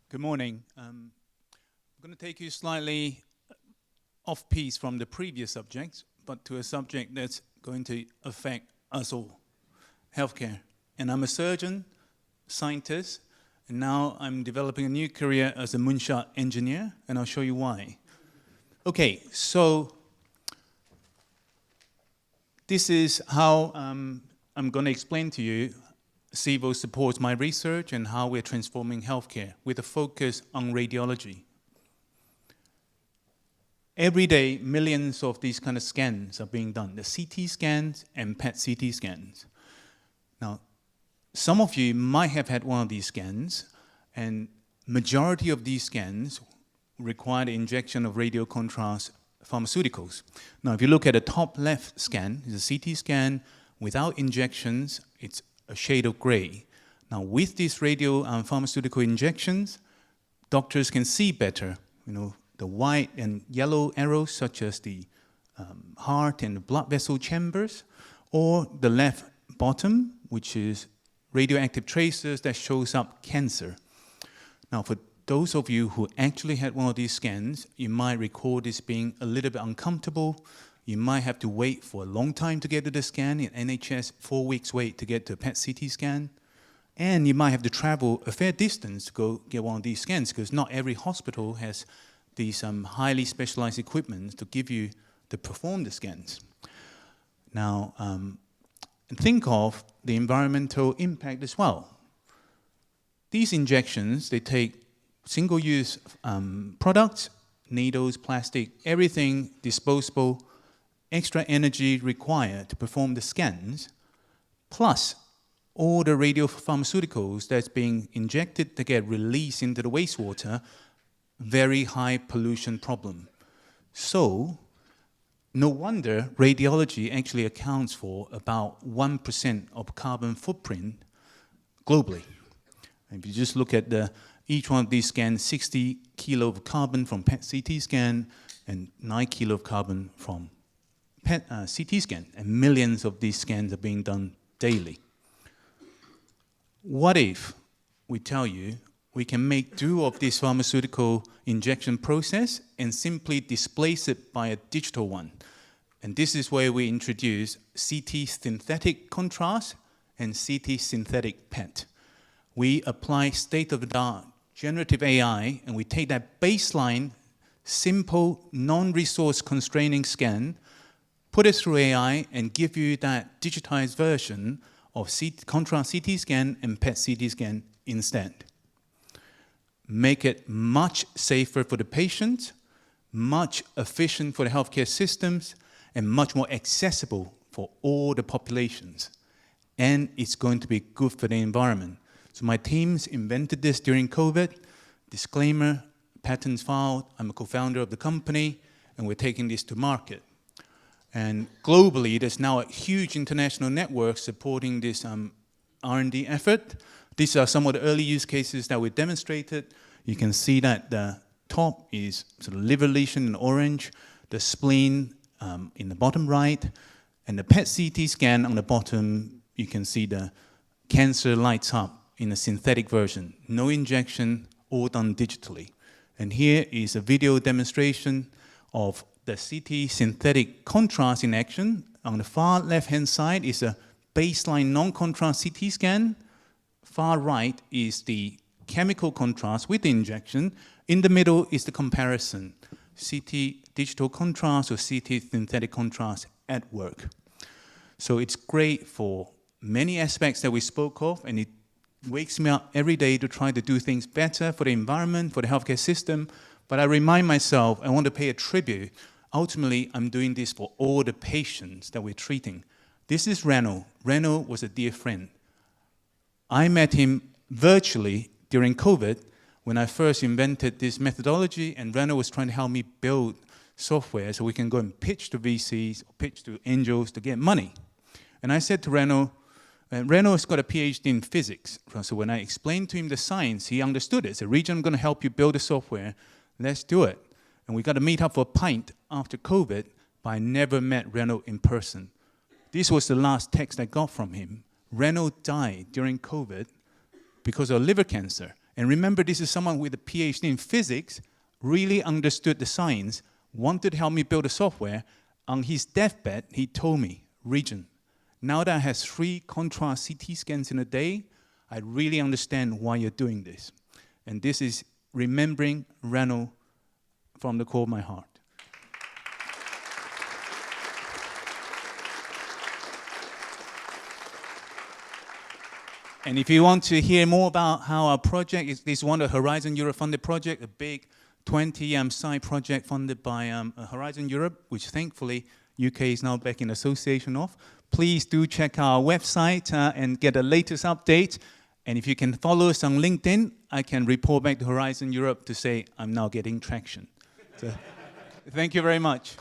Good morning. I'm going to take you slightly off-piece from the previous subjects, but to a subject that's going to affect us all, healthcare. And I'm a surgeon, scientist, and now I'm developing a new career as a Moonshot engineer, and I'll show you why. Okay, so this is how I'm going to explain to you Civo supports my research and how we're transforming healthcare with a focus on radiology. Every day, millions of these kind of scans are being done, the CT scans and PET-CT scans. Now, some of you might have had one of these scans, and majority of these scans require the injection of radio contrast pharmaceuticals. Now, if you look at the top left scan, it's a CT scan without injections. It's a shade of gray. Now, with these radio pharmaceutical injections, doctors can see better. You know, the white and yellow arrows, such as the heart and the blood vessel chambers, or the left bottom, which is radioactive tracers that shows up cancer. Now, for those of you who actually had one of these scans, you might recall this being a little bit uncomfortable. You might have to wait for a long time to get to the scan. In NHS, 4 weeks wait to get to a PET-CT scan. And you might have to travel a fair distance to go get one of these scans, because not every hospital has these highly specialized equipment to give you to perform the scans. Now, think of the environmental impact as well. These injections, they take single-use products, needles, plastic, everything disposable, extra energy required to perform the scans, plus all the radiopharmaceuticals that's being injected to get released into the wastewater, very high pollution problem. So, no wonder radiology actually accounts for about 1% of carbon footprint globally. If you just look at each one of these scans, 60 kilo of carbon from PET-CT scan and 9 kilo of carbon from CT scan, and millions of these scans are being done daily. What if we tell you we can make do of this pharmaceutical injection process and simply displace it by a digital one? And this is where we introduce CT synthetic contrast and CT synthetic PET. We apply state-of-the-art generative AI, and we take that baseline, simple, non-resource constraining scan, put it through AI, and give you that digitized version of contrast CT scan and PET-CT scan instead. Make it much safer for the patient, much efficient for the healthcare systems, and much more accessible for all the populations. And it's going to be good for the environment. So my teams invented this during COVID. Disclaimer, patents filed. I'm a co-founder of the company, and we're taking this to market. And globally, there's now a huge international network supporting this R&D effort. These are some of the early use cases that we demonstrated. You can see that the top is sort of liver lesion in orange, the spleen in the bottom right, and the PET-CT scan on the bottom, you can see the cancer lights up in a synthetic version. No injection, all done digitally. And here is a video demonstration of the CT synthetic contrast in action. On the far left-hand side is a baseline non-contrast CT scan. Far right is the chemical contrast with the injection. In the middle is the comparison, CT digital contrast or CT synthetic contrast at work. So it's great for many aspects that we spoke of, and it wakes me up every day to try to do things better for the environment, for the healthcare system. But I remind myself, I want to pay a tribute. Ultimately, I'm doing this for all the patients that we're treating. This is Reno. Reno was a dear friend. I met him virtually during COVID when I first invented this methodology, and Reno was trying to help me build software so we can go and pitch to VCs, or pitch to angels to get money. And I said to Reno, Reno has got a PhD in physics. So when I explained to him the science, he understood it. He said, Regent, I'm going to help you build the software. Let's do it. And we got to meet up for a pint after COVID, but I never met Reno in person. This was the last text I got from him. Reno died during COVID because of liver cancer. And remember, this is someone with a PhD in physics, really understood the science, wanted to help me build a software. On his deathbed, he told me, Regent, now that I have 3 contrast CT scans in a day, I really understand why you're doing this. And this is remembering Reno from the core of my heart. And if you want to hear more about how our project is, this one, a Horizon Europe funded project, a big 20 side project funded by Horizon Europe, which thankfully UK is now back in association of. Please do check our website and get the latest update. And if you can follow us on LinkedIn, I can report back to Horizon Europe to say I'm now getting traction. So, thank you very much.